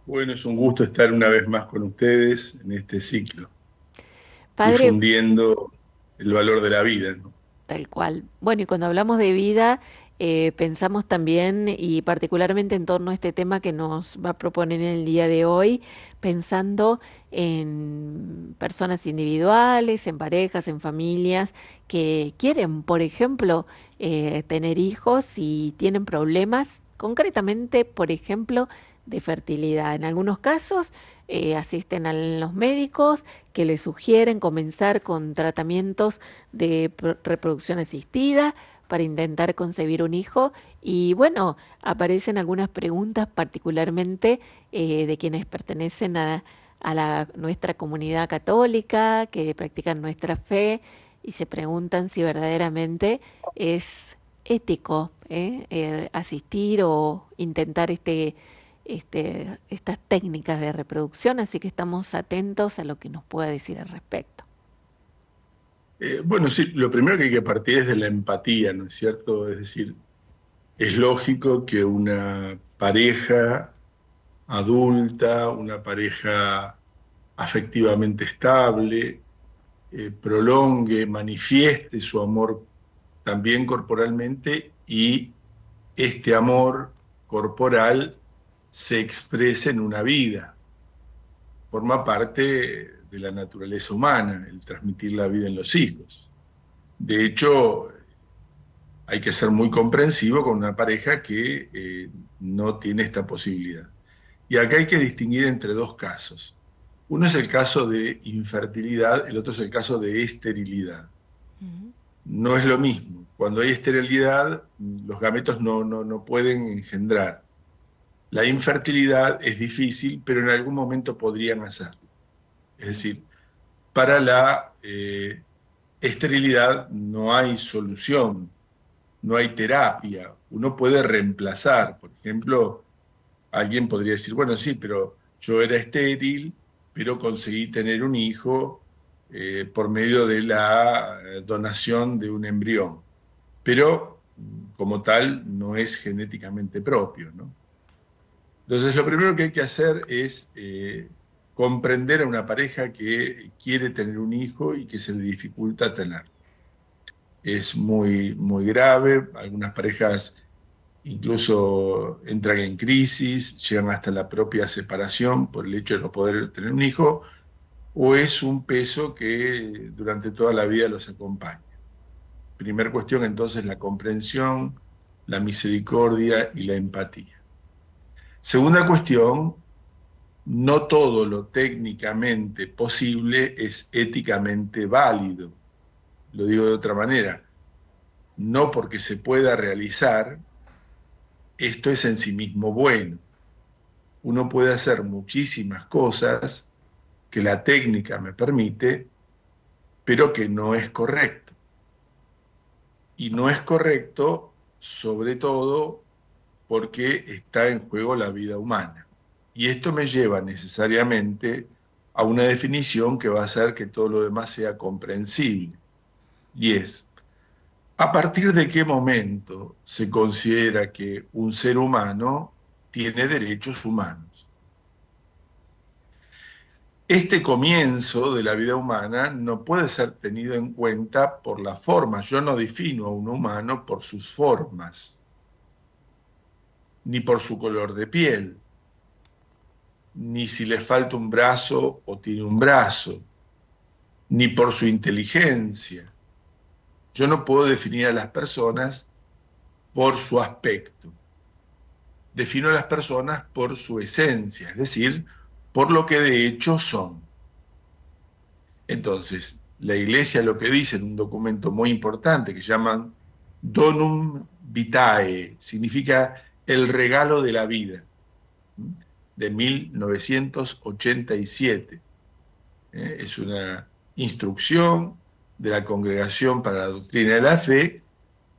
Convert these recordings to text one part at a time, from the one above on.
Bueno, es un gusto estar una vez más con ustedes en este ciclo, Padre, difundiendo el valor de la vida, ¿no? tal cual. Bueno, y cuando hablamos de vida, pensamos también, y particularmente en torno a este tema que nos va a proponer en el día de hoy, pensando en personas individuales, en parejas, en familias que quieren, por ejemplo, tener hijos y tienen problemas, concretamente, por ejemplo, de fertilidad. En algunos casos, asisten a los médicos que les sugieren comenzar con tratamientos de reproducción asistida para intentar concebir un hijo y bueno, aparecen algunas preguntas particularmente de quienes pertenecen a nuestra comunidad católica, que practican nuestra fe y se preguntan si verdaderamente es ético asistir o intentar estas técnicas de reproducción, así que estamos atentos a lo que nos pueda decir al respecto. Bueno, sí, lo primero que hay que partir es de la empatía, ¿no es cierto? Es decir, es lógico que una pareja adulta, una pareja afectivamente estable, prolongue, manifieste su amor también corporalmente y este amor corporal se exprese en una vida. Forma parte de la naturaleza humana, el transmitir la vida en los hijos. De hecho, hay que ser muy comprensivo con una pareja que no tiene esta posibilidad. Y acá hay que distinguir entre dos casos. Uno es el caso de infertilidad, el otro es el caso de esterilidad. No es lo mismo. Cuando hay esterilidad, los gametos no pueden engendrar. La infertilidad es difícil, pero en algún momento podrían hacerlo. Es decir, para la esterilidad no hay solución, no hay terapia. Uno puede reemplazar, por ejemplo, alguien podría decir, bueno, sí, pero yo era estéril, pero conseguí tener un hijo por medio de la donación de un embrión. Pero como tal no es genéticamente propio, ¿no? Entonces, lo primero que hay que hacer es comprender a una pareja que quiere tener un hijo y que se le dificulta tener. Es muy grave, algunas parejas incluso entran en crisis, llegan hasta la propia separación por el hecho de no poder tener un hijo, o es un peso que durante toda la vida los acompaña. Primer cuestión, entonces, la comprensión, la misericordia y la empatía. Segunda cuestión, no todo lo técnicamente posible es éticamente válido. Lo digo de otra manera, no porque se pueda realizar, esto es en sí mismo bueno. Uno puede hacer muchísimas cosas que la técnica me permite, pero que no es correcto. Y no es correcto, sobre todo, porque está en juego la vida humana. Y esto me lleva necesariamente a una definición que va a hacer que todo lo demás sea comprensible. Y es, ¿a partir de qué momento se considera que un ser humano tiene derechos humanos? Este comienzo de la vida humana no puede ser tenido en cuenta por las formas. Yo no defino a un humano por sus formas, ni por su color de piel, ni si le falta un brazo o tiene un brazo, ni por su inteligencia. Yo no puedo definir a las personas por su aspecto. Defino a las personas por su esencia, es decir, por lo que de hecho son. Entonces, la Iglesia lo que dice en un documento muy importante que llaman Donum Vitae, significa el regalo de la vida, de 1987. Es una instrucción de la Congregación para la Doctrina de la Fe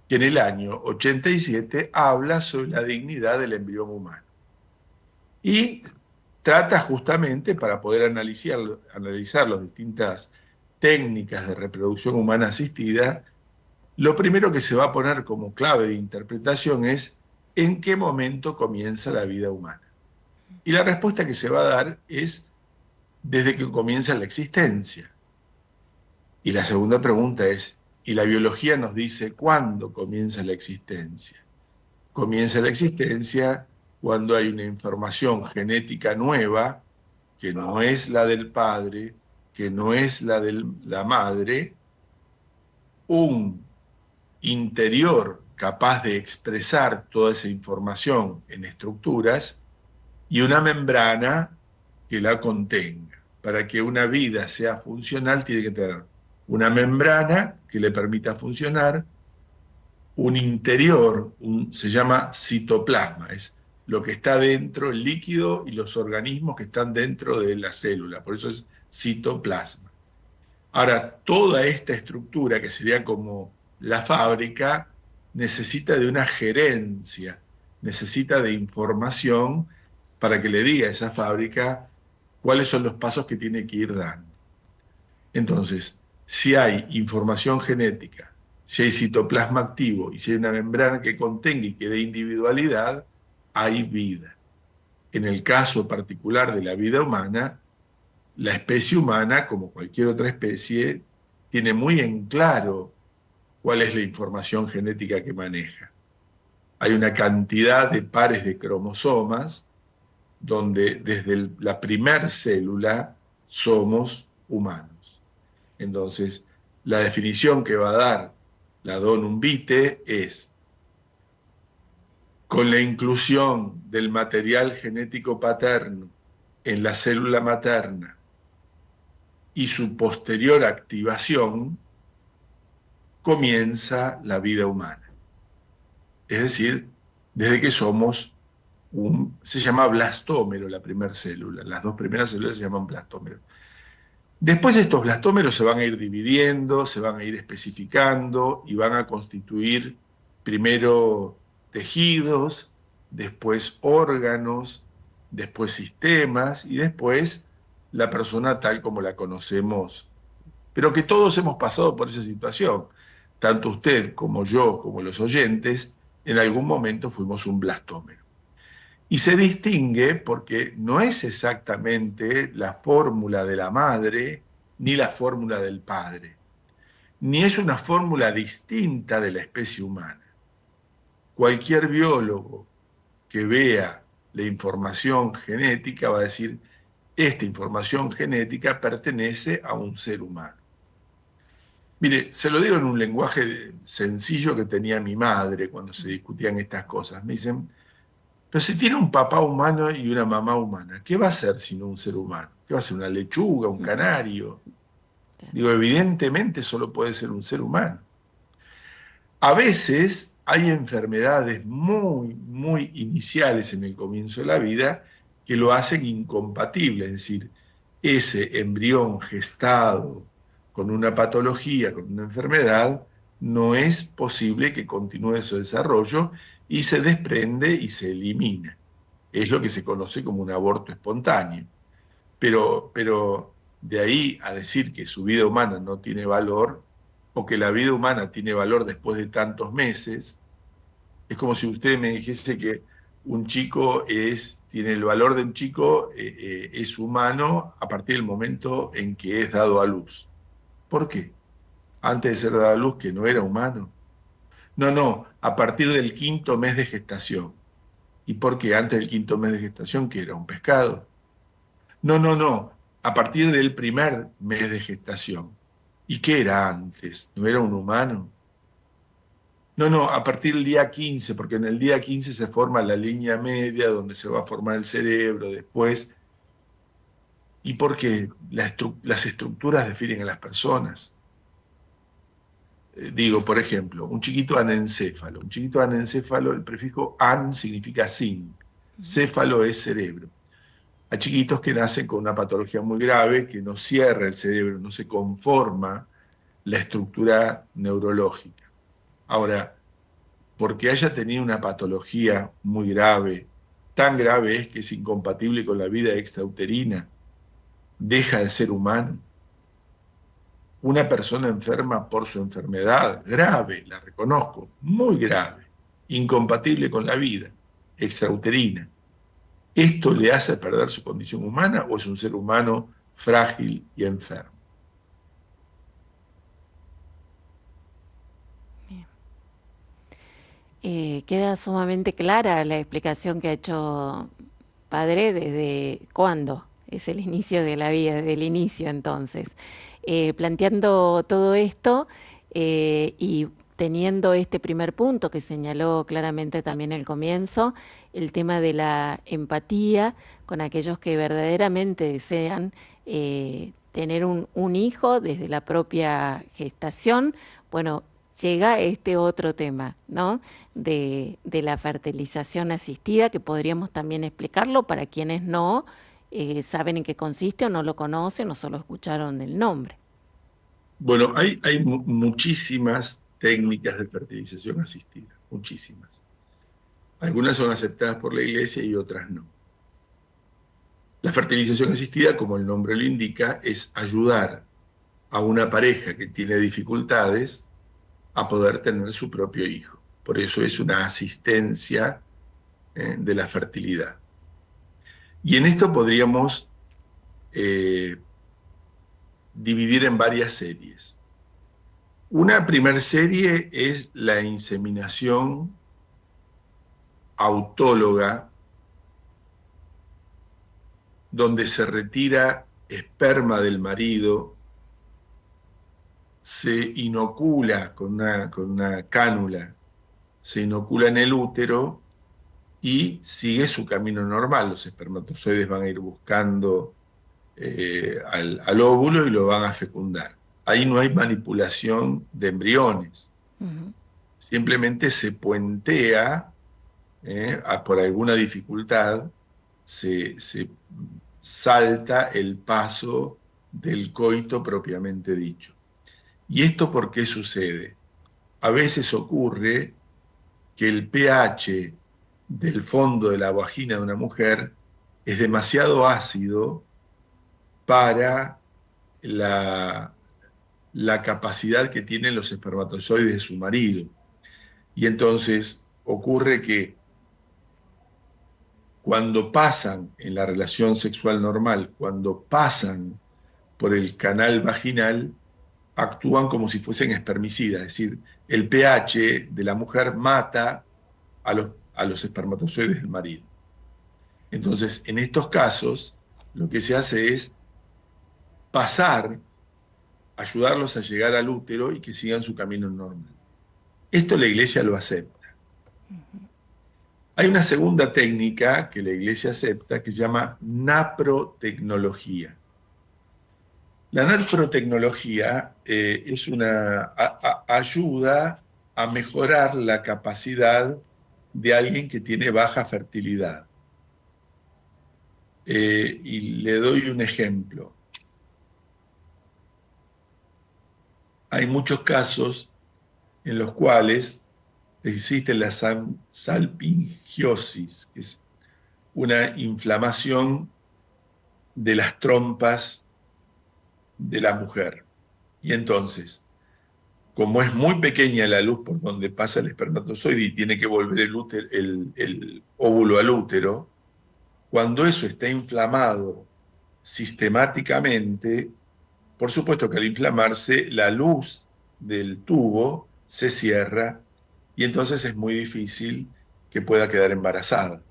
que en el año 87 habla sobre la dignidad del embrión humano. Y trata justamente para poder analizar las distintas técnicas de reproducción humana asistida, lo primero que se va a poner como clave de interpretación es en qué momento comienza la vida humana. Y la respuesta que se va a dar es desde que comienza la existencia. Y la segunda pregunta es, ¿y la biología nos dice cuándo comienza la existencia? Comienza la existencia cuando hay una información genética nueva, que no es la del padre, que no es la de la madre, un interior capaz de expresar toda esa información en estructuras y una membrana que la contenga. Para que una vida sea funcional tiene que tener una membrana que le permita funcionar, un interior, se llama citoplasma, es lo que está dentro, el líquido y los organismos que están dentro de la célula, por eso es citoplasma. Ahora, toda esta estructura, que sería como la fábrica, necesita de una gerencia, necesita de información para que le diga a esa fábrica cuáles son los pasos que tiene que ir dando. Entonces, si hay información genética, si hay citoplasma activo y si hay una membrana que contenga y que dé individualidad, hay vida. En el caso particular de la vida humana, la especie humana, como cualquier otra especie, tiene muy en claro cuál es la información genética que maneja. Hay una cantidad de pares de cromosomas donde desde la primer célula somos humanos. Entonces, la definición que va a dar la Donum Vitae es: con la inclusión del material genético paterno en la célula materna y su posterior activación, comienza la vida humana. Es decir, desde que somos se llama blastómero la primera célula, las dos primeras células se llaman blastómeros. Después estos blastómeros se van a ir dividiendo, se van a ir especificando y van a constituir primero tejidos, después órganos, después sistemas y después la persona tal como la conocemos. Pero que todos hemos pasado por esa situación. Tanto usted como yo, como los oyentes, en algún momento fuimos un blastómero. Y se distingue porque no es exactamente la fórmula de la madre ni la fórmula del padre, ni es una fórmula distinta de la especie humana. Cualquier biólogo que vea la información genética va a decir, esta información genética pertenece a un ser humano. Mire, se lo digo en un lenguaje sencillo que tenía mi madre cuando se discutían estas cosas. Me dicen, pero si tiene un papá humano y una mamá humana, ¿qué va a ser sino un ser humano? ¿Qué va a ser, una lechuga, un canario? Digo, evidentemente solo puede ser un ser humano. A veces hay enfermedades muy, muy iniciales en el comienzo de la vida que lo hacen incompatible, es decir, ese embrión gestado con una patología, con una enfermedad, no es posible que continúe su desarrollo y se desprende y se elimina. Es lo que se conoce como un aborto espontáneo. Pero de ahí a decir que su vida humana no tiene valor, o que la vida humana tiene valor después de tantos meses, es como si usted me dijese que un chico tiene el valor de un chico, es humano a partir del momento en que es dado a luz. ¿Por qué? Antes de ser dado a luz, que no era humano. No, no, a partir del quinto mes de gestación. ¿Y por qué? Antes del quinto mes de gestación, que era un pescado. No, no, no, a partir del primer mes de gestación. ¿Y qué era antes? ¿No era un humano? No, no, a partir del día 15, porque en el día 15 se forma la línea media donde se va a formar el cerebro después. ¿Y por qué? Las estructuras definen a las personas. Digo, por ejemplo, un chiquito anencéfalo. Un chiquito anencéfalo, el prefijo an significa sin. Céfalo es cerebro. A chiquitos que nacen con una patología muy grave, que no cierra el cerebro, no se conforma la estructura neurológica. Ahora, porque haya tenido una patología muy grave, tan grave es que es incompatible con la vida extrauterina, deja de ser humano. Una persona enferma por su enfermedad, grave, la reconozco, muy grave, incompatible con la vida extrauterina. ¿Esto le hace perder su condición humana o es un ser humano frágil y enfermo? Queda sumamente clara la explicación que ha hecho padre desde cuándo es el inicio de la vida, desde el inicio entonces. Planteando todo esto y teniendo este primer punto que señaló claramente también al comienzo, el tema de la empatía con aquellos que verdaderamente desean tener un hijo desde la propia gestación, bueno, llega este otro tema, ¿no? De la fertilización asistida, que podríamos también explicarlo para quienes no saben en qué consiste o no lo conocen o solo escucharon el nombre. Bueno, hay muchísimas técnicas de fertilización asistida, muchísimas. Algunas son aceptadas por la iglesia y otras no. La fertilización asistida, como el nombre lo indica, es ayudar a una pareja que tiene dificultades a poder tener su propio hijo. Por eso es una asistencia de la fertilidad. Y en esto podríamos eh, dividir en varias series. Una primera serie es la inseminación autóloga, donde se retira esperma del marido, se inocula con una cánula, se inocula en el útero y sigue su camino normal. Los espermatozoides van a ir buscando al óvulo y lo van a fecundar. Ahí no hay manipulación de embriones, Ujú. simplemente se puentea por alguna dificultad, se salta el paso del coito propiamente dicho. ¿Y esto por qué sucede? A veces ocurre que el pH del fondo de la vagina de una mujer es demasiado ácido para la, la capacidad que tienen los espermatozoides de su marido. Y entonces ocurre que cuando pasan en la relación sexual normal, cuando pasan por el canal vaginal, actúan como si fuesen espermicidas, es decir, el pH de la mujer mata a los espermatozoides del marido. Entonces, en estos casos, lo que se hace es pasar, ayudarlos a llegar al útero y que sigan su camino normal. Esto la iglesia lo acepta. Hay una segunda técnica que la iglesia acepta que se llama naprotecnología. La naprotecnología es ayuda a mejorar la capacidad de alguien que tiene baja fertilidad. Y le doy un ejemplo. Hay muchos casos en los cuales existe la salpingiosis, que es una inflamación de las trompas de la mujer. Y entonces, como es muy pequeña la luz por donde pasa el espermatozoide y tiene que volver el óvulo al útero, cuando eso está inflamado sistemáticamente, por supuesto que al inflamarse la luz del tubo se cierra y entonces es muy difícil que pueda quedar embarazada,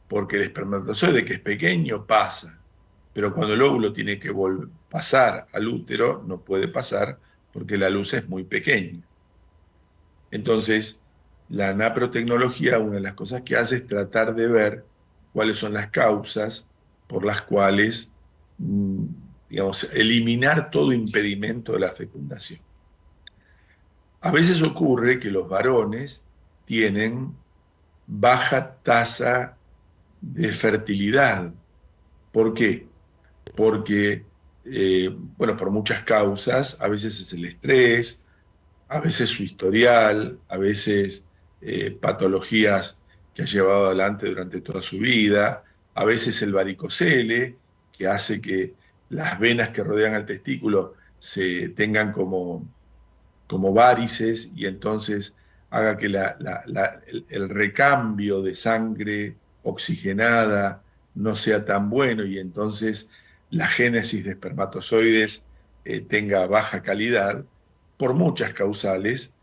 porque el espermatozoide que es pequeño pasa, pero cuando el óvulo tiene que pasar al útero no puede pasar porque la luz es muy pequeña. Entonces, la naprotecnología, una de las cosas que hace es tratar de ver cuáles son las causas por las cuales, mm, digamos, eliminar todo impedimento de la fecundación. A veces ocurre que los varones tienen baja tasa de fertilidad. ¿Por qué? Porque, bueno, por muchas causas, a veces es el estrés, a veces su historial, a veces patologías que ha llevado adelante durante toda su vida, a veces el varicocele, que hace que las venas que rodean al testículo se tengan como varices y entonces haga que el recambio de sangre oxigenada no sea tan bueno y entonces la génesis de espermatozoides tenga baja calidad, por muchas causales,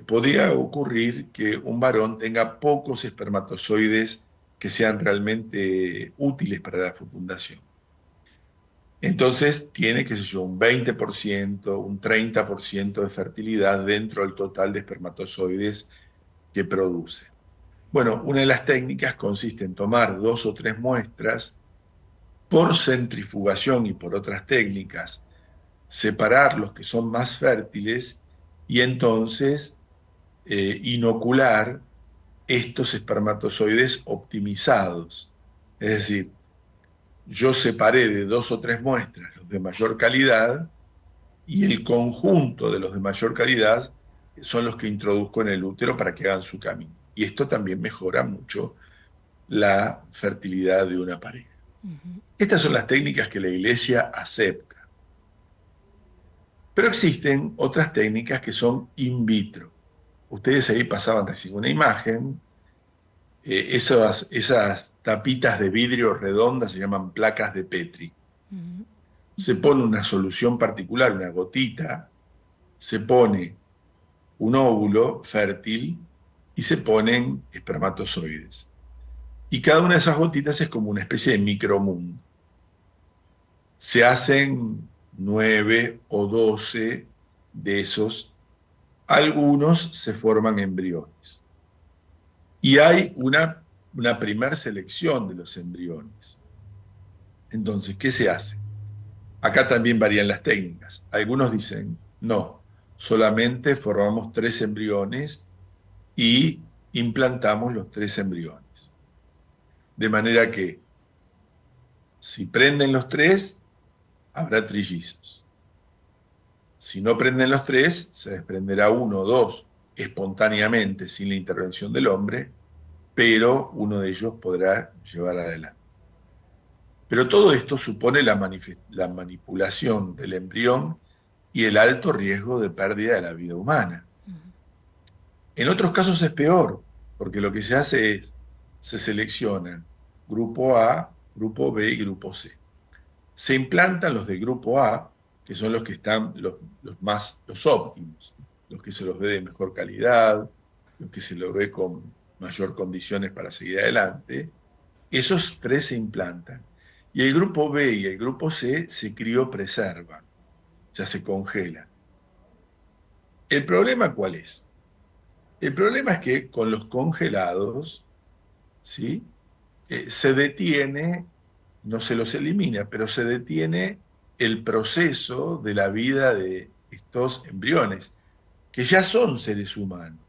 podría ocurrir que un varón tenga pocos espermatozoides que sean realmente útiles para la fecundación. Entonces tiene, qué sé yo, un 20%, un 30% de fertilidad dentro del total de espermatozoides que produce. Bueno, una de las técnicas consiste en tomar 2 o 3 muestras por centrifugación y por otras técnicas, separar los que son más fértiles y entonces inocular estos espermatozoides optimizados. Es decir, yo separé de 2 o 3 muestras los de mayor calidad y el conjunto de los de mayor calidad son los que introduzco en el útero para que hagan su camino. Y esto también mejora mucho la fertilidad de una pareja. Estas son las técnicas que la Iglesia acepta. Pero existen otras técnicas que son in vitro. Ustedes ahí pasaban recién una imagen. Esas tapitas de vidrio redondas se llaman placas de Petri. Se pone una solución particular, una gotita, se pone un óvulo fértil y se ponen espermatozoides. Y cada una de esas gotitas es como una especie de micromundo. Se hacen 9 o 12 de esos. Algunos se forman embriones. Y hay una primer selección de los embriones. Entonces, ¿qué se hace? Acá también varían las técnicas. Algunos dicen, no, solamente formamos 3 embriones y implantamos los 3 embriones. De manera que, si prenden los 3, habrá trillizos. Si no prenden los 3, se desprenderá 1 o 2 espontáneamente, sin la intervención del hombre, pero uno de ellos podrá llevar adelante. Pero todo esto supone la manipulación del embrión y el alto riesgo de pérdida de la vida humana. En otros casos es peor, porque lo que se hace es, se seleccionan grupo A, grupo B y grupo C. Se implantan los del grupo A, que son los que están los óptimos, los que se los ve de mejor calidad, los que se los ve con mayor condiciones para seguir adelante. Esos 3 se implantan. Y el grupo B y el grupo C se criopreservan, ya se congelan. ¿El problema cuál es? El problema es que con los congelados, ¿sí? Se detiene, no se los elimina, pero se detiene el proceso de la vida de estos embriones, que ya son seres humanos,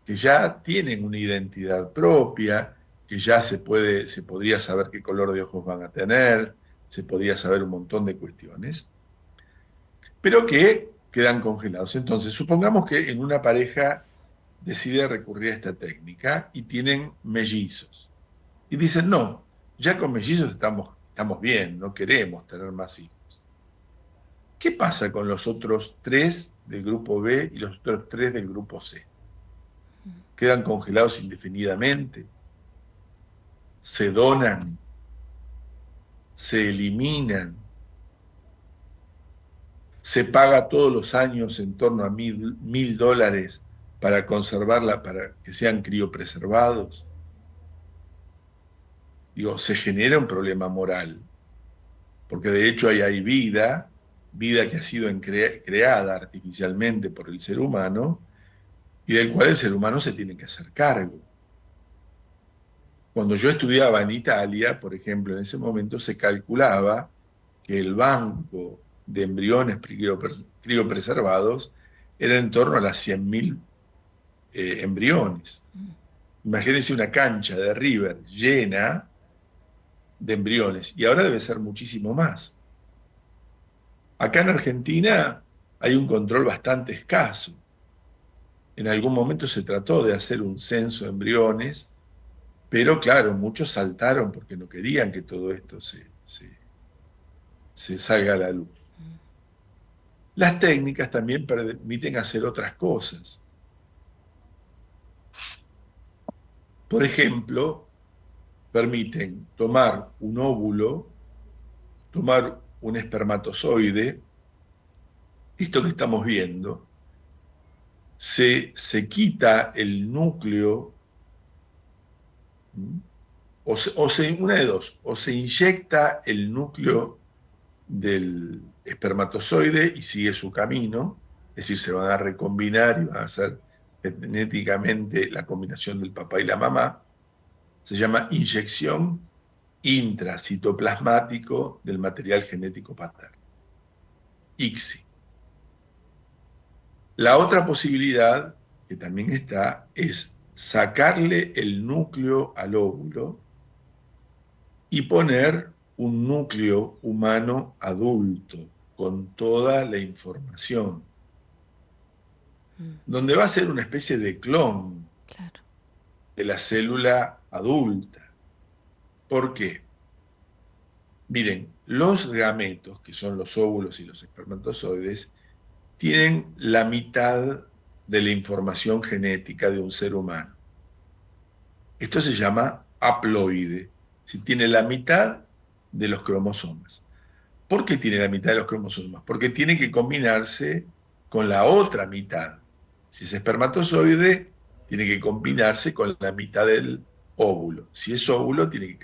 que ya tienen una identidad propia, que ya se podría saber qué color de ojos van a tener, se podría saber un montón de cuestiones, pero que quedan congelados. Entonces, supongamos que en una pareja decide recurrir a esta técnica y tienen mellizos. Y dicen, no, ya con mellizos estamos bien, no queremos tener más hijos. ¿Qué pasa con los otros 3 del grupo B y los otros 3 del grupo C? ¿Quedan congelados indefinidamente? ¿Se donan? ¿Se eliminan? ¿Se paga todos los años en torno a $1.000 para conservarla, para que sean criopreservados? Digo, se genera un problema moral, porque de hecho ahí hay vida que ha sido creada artificialmente por el ser humano y del cual el ser humano se tiene que hacer cargo. Cuando yo estudiaba en Italia, por ejemplo, en ese momento se calculaba que el banco de embriones criopreservados era en torno a las 100.000 embriones. Imagínense una cancha de River llena de embriones, y ahora debe ser muchísimo más. Acá en Argentina hay un control bastante escaso. En algún momento se trató de hacer un censo de embriones, pero claro, muchos saltaron porque no querían que todo esto se salga a la luz. Las técnicas también permiten hacer otras cosas. Por ejemplo, permiten tomar un óvulo, tomar un espermatozoide, esto que estamos viendo, se quita el núcleo, ¿m? Una de dos, o se inyecta el núcleo del espermatozoide y sigue su camino, es decir, se van a recombinar y van a hacer genéticamente la combinación del papá y la mamá. Se llama inyección intracitoplasmático del material genético paterno, ICSI. La otra posibilidad, que también está, es sacarle el núcleo al óvulo y poner un núcleo humano adulto con toda la información, Mm, donde va a ser una especie de clon claro. de la célula adulta. ¿Por qué? Miren, los gametos, que son los óvulos y los espermatozoides, tienen la mitad de la información genética de un ser humano. Esto se llama haploide. Si tiene la mitad de los cromosomas. ¿Por qué tiene la mitad de los cromosomas? Porque tiene que combinarse con la otra mitad. Si es espermatozoide, tiene que combinarse con la mitad del óvulo. Si es óvulo, tiene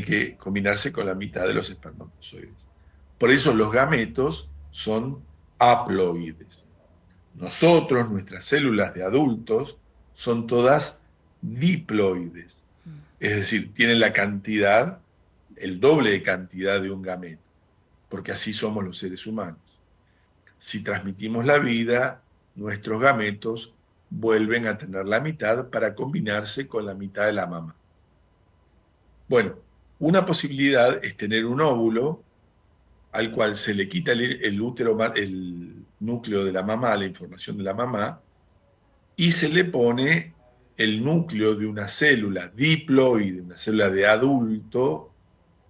que combinarse con la mitad de los espermatozoides. Por eso los gametos son haploides. Nosotros, nuestras células de adultos, son todas diploides. Es decir, tienen la cantidad, el doble de cantidad de un gameto, porque así somos los seres humanos. Si transmitimos la vida, nuestros gametos vuelven a tener la mitad para combinarse con la mitad de la mamá. Bueno, una posibilidad es tener un óvulo al cual se le quita el útero, el núcleo de la mamá, la información de la mamá, y se le pone el núcleo de una célula diploide, una célula de adulto,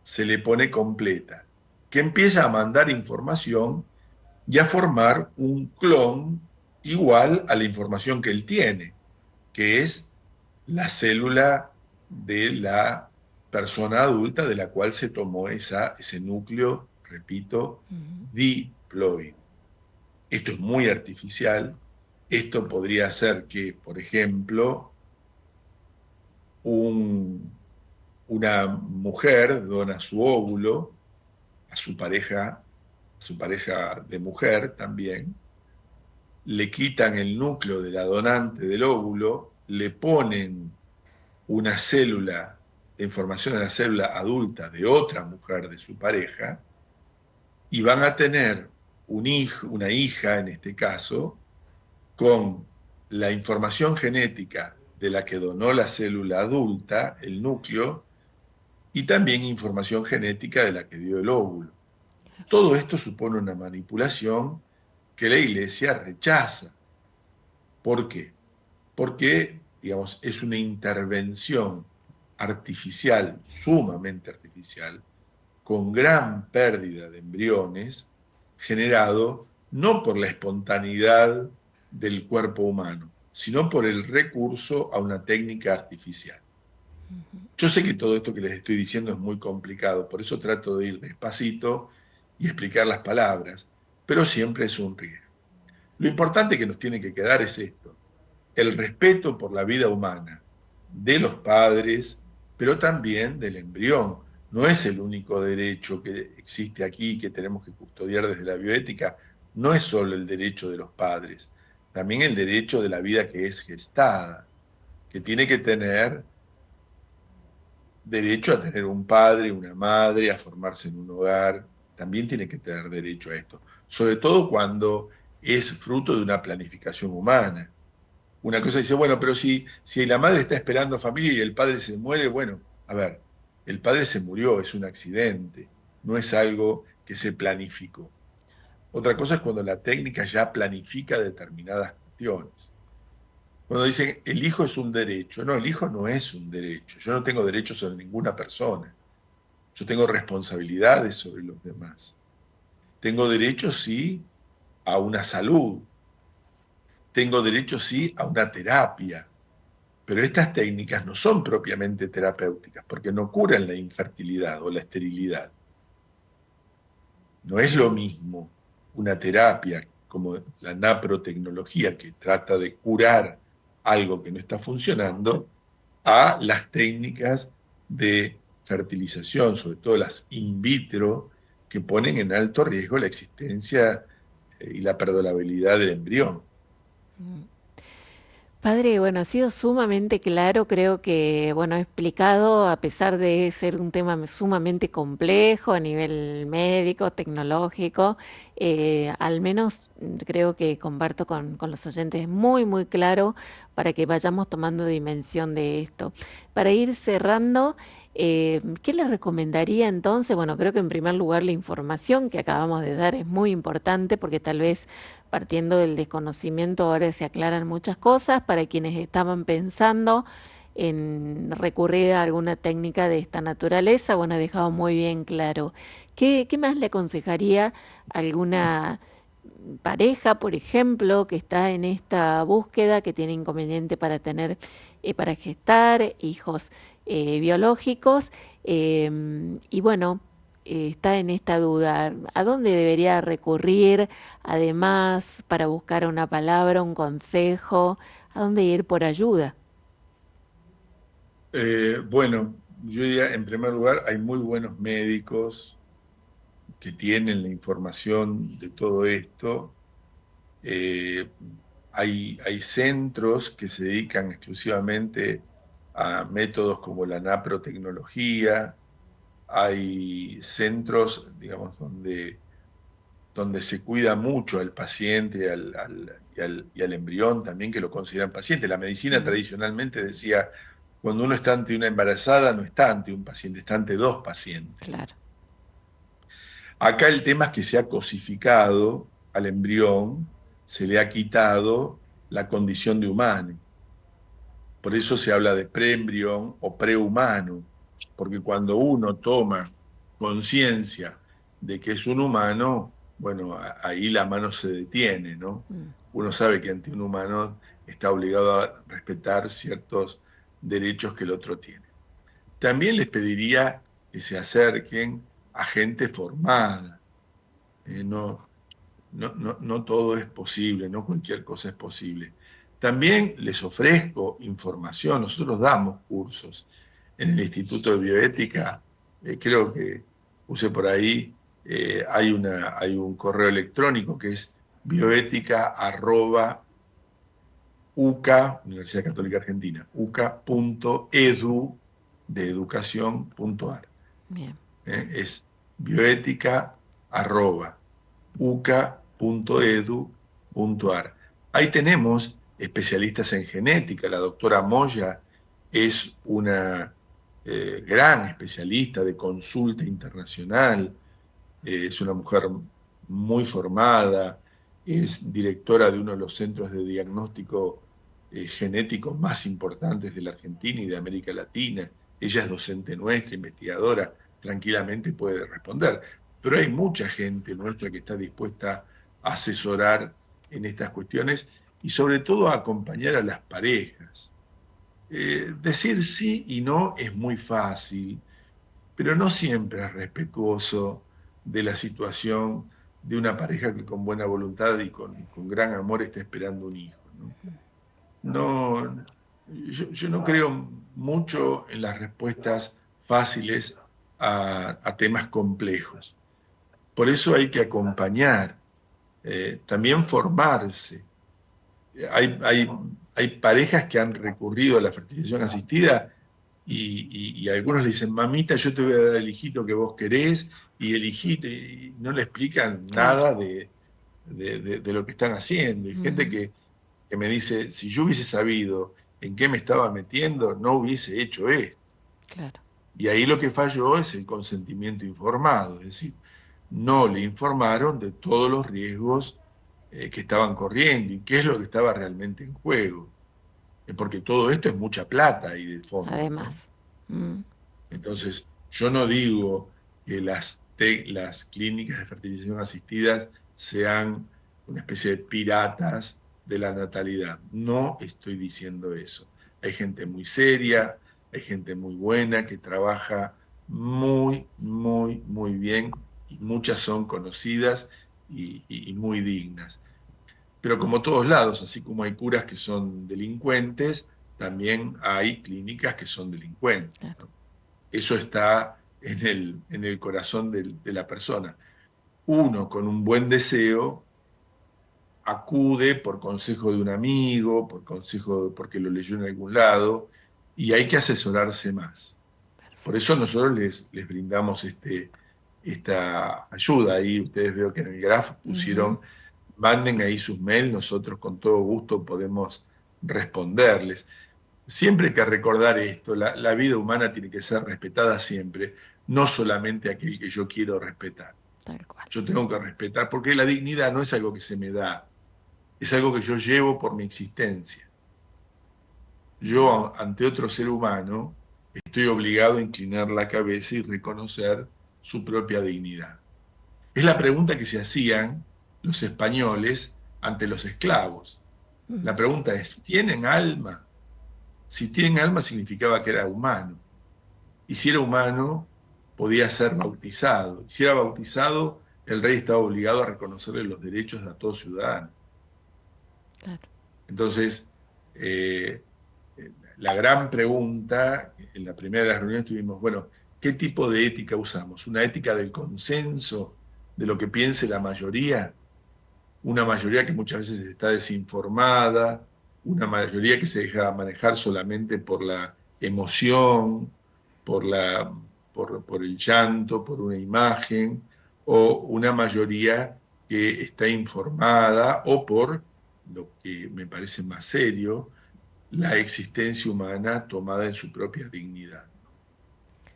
se le pone completa, que empieza a mandar información y a formar un clon igual a la información que él tiene, que es la célula de la persona adulta de la cual se tomó ese núcleo, repito, Mm, diploide. Esto es muy artificial. Esto podría hacer que, por ejemplo, un- una mujer dona su óvulo a su pareja de mujer también, le quitan el núcleo de la donante del óvulo, le ponen una célula, de información de la célula adulta de otra mujer de su pareja, y van a tener un hijo, una hija en este caso, con la información genética de la que donó la célula adulta, el núcleo, y también información genética de la que dio el óvulo. Todo esto supone una manipulación que la Iglesia rechaza. ¿Por qué? Porque, digamos, es una intervención artificial, sumamente artificial, con gran pérdida de embriones, generado no por la espontaneidad del cuerpo humano, sino por el recurso a una técnica artificial. Yo sé que todo esto que les estoy diciendo es muy complicado, por eso trato de ir despacito y explicar las palabras, pero siempre es un riesgo. Lo importante que nos tiene que quedar es esto: el respeto por la vida humana de los padres, pero también del embrión. No es el único derecho que existe aquí que tenemos que custodiar desde la bioética. No es solo el derecho de los padres, también el derecho de la vida que es gestada, que tiene que tener derecho a tener un padre, una madre, a formarse en un hogar. También tiene que tener derecho a esto, sobre todo cuando es fruto de una planificación humana. Una cosa dice, bueno, pero si la madre está esperando familia y el padre se muere, bueno, a ver, el padre se murió, es un accidente, no es algo que se planificó. Otra cosa es cuando la técnica ya planifica determinadas cuestiones. Cuando dicen el hijo es un derecho, no, el hijo no es un derecho. Yo no tengo derechos sobre ninguna persona. Yo tengo responsabilidades sobre los demás. Tengo derecho, sí, a una salud. Tengo derecho, sí, a una terapia, Pero estas técnicas no son propiamente terapéuticas porque no curan la infertilidad o la esterilidad. No es lo mismo una terapia como la naprotecnología que trata de curar algo que no está funcionando a las técnicas de fertilización, sobre todo las in vitro, que ponen en alto riesgo la existencia y la perdurabilidad del embrión. Padre, bueno, ha sido sumamente claro, creo que, bueno, he explicado, a pesar de ser un tema sumamente complejo a nivel médico, tecnológico, al menos creo que comparto con los oyentes muy, muy claro para que vayamos tomando dimensión de esto. Para ir cerrando, ¿qué le recomendaría entonces? Bueno, creo que en primer lugar la información que acabamos de dar es muy importante porque tal vez partiendo del desconocimiento ahora se aclaran muchas cosas para quienes estaban pensando en recurrir a alguna técnica de esta naturaleza. Bueno, ha dejado muy bien claro. ¿Qué más le aconsejaría a alguna pareja, por ejemplo, que está en esta búsqueda, que tiene inconveniente para tener, para gestar hijos biológicos, y bueno, está en esta duda? ¿A dónde debería recurrir, además, para buscar una palabra, un consejo? ¿A dónde ir por ayuda? Bueno, yo diría, en primer lugar, hay muy buenos médicos que tienen la información de todo esto. Eh, hay centros que se dedican exclusivamente a métodos como la naprotecnología, hay centros, digamos, donde se cuida mucho al paciente y al embrión también, que lo consideran paciente. La medicina Mm, tradicionalmente decía, cuando uno está ante una embarazada, no está ante un paciente, está ante dos pacientes. claro. Acá el tema es que se ha cosificado al embrión, se le ha quitado la condición de humano. Por eso se habla de preembrión o prehumano, porque cuando uno toma conciencia de que es un humano, bueno, ahí la mano se detiene, ¿no? Mm, Uno sabe que ante un humano está obligado a respetar ciertos derechos que el otro tiene. También les pediría que se acerquen a gente formada. No, no todo es posible, no cualquier cosa es posible. También les ofrezco información, nosotros damos cursos en el Instituto de Bioética, creo que puse por ahí, hay un correo electrónico que es bioética@UCA, Universidad Católica Argentina, uca.edu de educación.ar. bien. Es bioética@uca.edu.ar. Ahí tenemos especialistas en genética. La doctora Moya es una gran especialista de consulta internacional, es una mujer muy formada, es directora de uno de los centros de diagnóstico genético más importantes de la Argentina y de América Latina. Ella es docente nuestra, investigadora, tranquilamente puede responder. Pero hay mucha gente nuestra que está dispuesta a asesorar en estas cuestiones y sobre todo a acompañar a las parejas. Decir sí y no es muy fácil, pero no siempre es respetuoso de la situación de una pareja que con buena voluntad y con gran amor está esperando un hijo, ¿no? No, yo no creo mucho en las respuestas fáciles a temas complejos. Por eso hay que acompañar, también formarse. Hay, hay, hay parejas que han recurrido a la fertilización asistida y algunos le dicen, mamita, yo te voy a dar el hijito que vos querés y el hijito, y no le explican Claro. nada de lo que están haciendo. Y gente Ujú, que me dice, si yo hubiese sabido en qué me estaba metiendo, no hubiese hecho esto. claro. Y ahí lo que falló es el consentimiento informado, es decir, no le informaron de todos los riesgos que estaban corriendo y qué es lo que estaba realmente en juego. Porque todo esto es mucha plata ahí de fondo, ¿no? Además. Mm, Entonces, yo no digo que las clínicas de fertilización asistidas sean una especie de piratas de la natalidad. No estoy diciendo eso. Hay gente muy seria, hay gente muy buena que trabaja muy, muy, muy bien y muchas son conocidas y muy dignas. Pero como todos lados, así como hay curas que son delincuentes, también hay clínicas que son delincuentes, claro. ¿no? Eso está en el corazón de la persona. Uno con un buen deseo acude por consejo de un amigo, por consejo porque lo leyó en algún lado, y hay que asesorarse más. Por eso nosotros les brindamos esta ayuda. Ahí ustedes veo que en el graph Ujú. pusieron, manden ahí sus mails, nosotros con todo gusto podemos responderles. Siempre hay que recordar esto, la vida humana tiene que ser respetada siempre, no solamente aquel que yo quiero respetar. Tal cual. Yo tengo que respetar, porque la dignidad no es algo que se me da, es algo que yo llevo por mi existencia. Yo ante otro ser humano estoy obligado a inclinar la cabeza y reconocer su propia dignidad. Es la pregunta que se hacían los españoles ante los esclavos. La pregunta es, ¿tienen alma? Si tienen alma significaba que era humano. Y si era humano, podía ser bautizado. Y si era bautizado, el rey estaba obligado a reconocerle los derechos a todo ciudadano. Claro. Entonces, eh, la gran pregunta, en la primera de las reuniones tuvimos, bueno, ¿qué tipo de ética usamos? ¿Una ética del consenso, de lo que piense la mayoría? Una mayoría que muchas veces está desinformada, una mayoría que se deja manejar solamente por la emoción, por por el llanto, por una imagen, o una mayoría que está informada, o por lo que me parece más serio, la existencia humana tomada en su propia dignidad.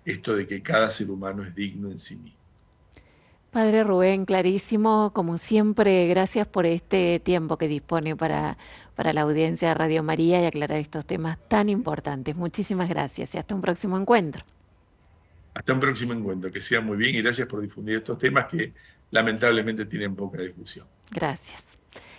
Esto de que cada ser humano es digno en sí mismo. Padre Rubén, clarísimo, como siempre, gracias por este tiempo que dispone para la audiencia de Radio María y aclarar estos temas tan importantes. Muchísimas gracias y hasta un próximo encuentro. Hasta un próximo encuentro, que sea muy bien y gracias por difundir estos temas que lamentablemente tienen poca difusión. Gracias.